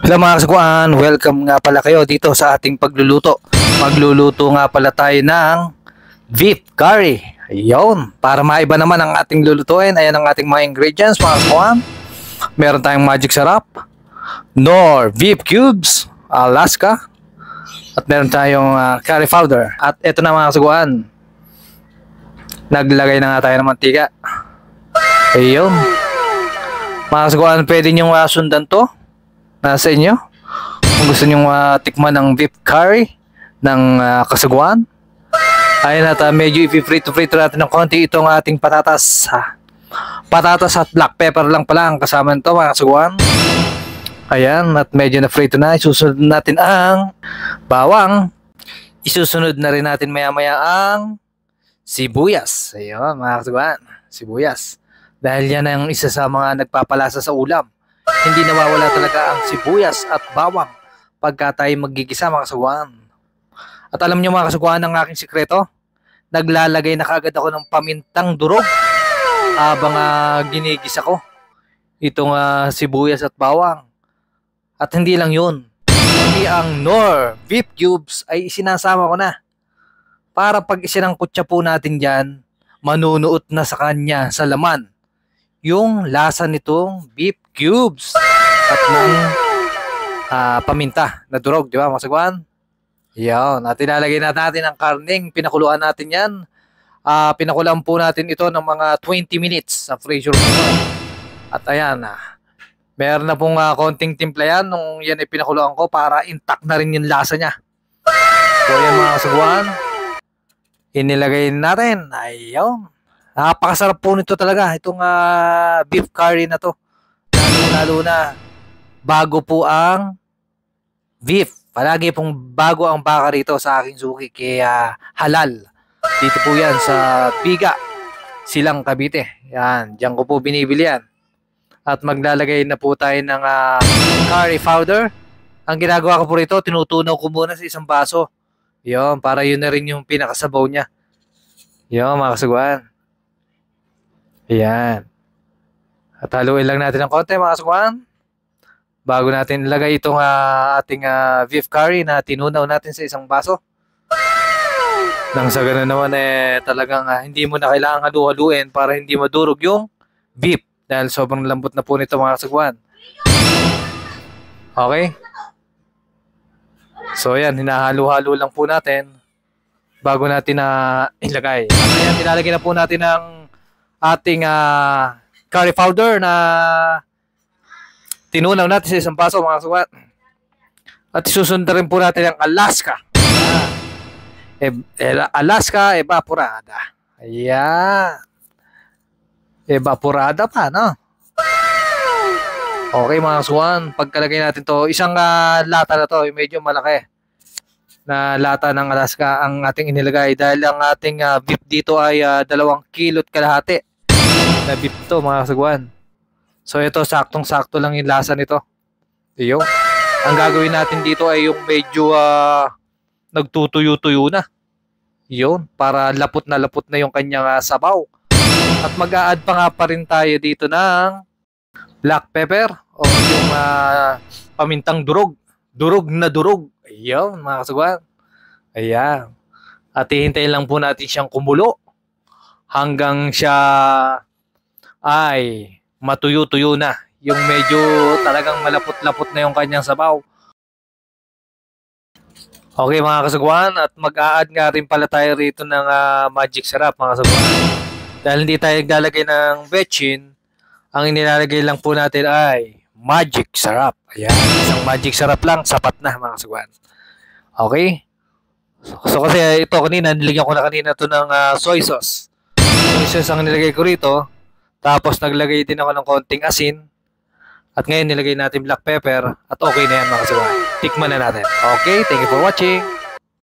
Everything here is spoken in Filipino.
Hello mga kasagwan, welcome nga pala kayo dito sa ating pagluluto. Magluluto nga pala tayo ng beef curry. Ayun, para maiba naman ang ating lulutuin, ayan ang ating mga ingredients mga kasagwan. Meron tayong magic sarap, Knorr beef cubes, Alaska, at meron tayong curry powder. At eto na mga kasagwan, naglagay na nga tayo ng mantika. Ayun, mga kasagwan, pwede nyo sundan to. Nasa inyo kung gusto nyo tikman ng beef curry ng Kasagwan. Ayun at medyo i-frito natin ng konti itong ating patatas. Patatas at black pepper lang pala ang kasama nito mga Kasagwan. Ayan, at medyo na frito na. Isusunod natin ang bawang. Isusunod na rin natin maya maya ang sibuyas. Ayun mga Kasagwan, sibuyas. Dahil yan ang isa sa mga nagpapalasa sa ulam. Hindi nawawala talaga ang sibuyas at bawang pagka tayo magigisa mga kasagwan. At alam niyo mga kasagwan ang aking sikreto? Naglalagay na kaagad ako ng pamintang durog habang ginigisa ko itong sibuyas at bawang. At hindi lang yun, pati ang Knorr beef cubes ay isinasama ko na. Para pag isinangkutsa po natin dyan, manunuot na sa kanya sa laman yung lasa nitong beef cubes at ng paminta na durog, di ba mga kasagwan? Yan, at ilalagay natin ang karning pinakuluan natin yan. Pinakulaan po natin ito ng mga 20 minutes sa pressure cooker. At ayan, meron na pong konting timpla yan nung yan ay pinakuluan ko para intact na rin yung lasa niya. So yan mga kasagwan, inilagay natin. Ayun, napakasarap po nito talaga, itong beef curry na to. Lalo na bago po ang beef. Palagi pong bago ang baka rito sa aking suki, kaya halal. Dito po yan sa Biga, Silang Cavite. Yan, diyan ko po binibili yan. At maglalagay na po tayo ng curry powder. Ang ginagawa ko po rito, tinutunaw ko muna sa isang baso. Yun, para yun na rin yung pinakasabaw niya. Yun mga kasagwan. Ayan. At haluin lang natin ng konti mga kasagwan bago natin ilagay itong ating beef curry na tinunaw natin sa isang baso. Nang sa ganun naman talagang hindi mo na kailangan halu-haluin para hindi madurog yung beef dahil sobrang lambot na po nito mga kasagwan. Okay? So yan, hinahalo-halo lang po natin bago natin ilagay. At ayan, ilalagay na po natin ang ating curry powder na tinunaw natin sa isang baso mga kasagwan. At susundan rin po natin ang Alaska. Alaska evaporada. Ayan. Evaporada pa, no? Okay mga kasagwan, pagkalagay natin to, isang lata na to, medyo malaki na lata ng Alaska ang ating inilagay dahil ang ating beef dito ay 2 kilot kalahati na beef to mga kasagwan. So ito, saktong-sakto lang yung lasa nito. Iyo. Ang gagawin natin dito ay yung medyo nagtutuyo-tuyo na. Yun, para lapot na yung kanyang sabaw. At mag-a-add pa rin tayo dito ng black pepper o yung pamintang durog. Durog na durog. Ayun, mga kasagwan. Ayan. At hihintayin lang po natin siyang kumulo hanggang siya ay matuyo-tuyo na. Yung medyo talagang malapot-lapot na yung kanyang sabaw. Okay mga kasagwan, at mag-a-add nga rin pala tayo rito ng magic sarap mga kasagwan. Dahil hindi tayo naglalagay ng betchin, ang inilalagay lang po natin ay magic sarap. Ayan, isang magic sarap lang, sapat na mga kasagwan. Okay? So kasi ito kanina, nilagyan ko na kanina ito ng soy sauce. Soy sauce ang nilagay ko rito. Tapos naglagay din ako ng konting asin. At ngayon nilagay natin black pepper. At okay na yan mga kasagwan. Tikman na natin. Okay, thank you for watching.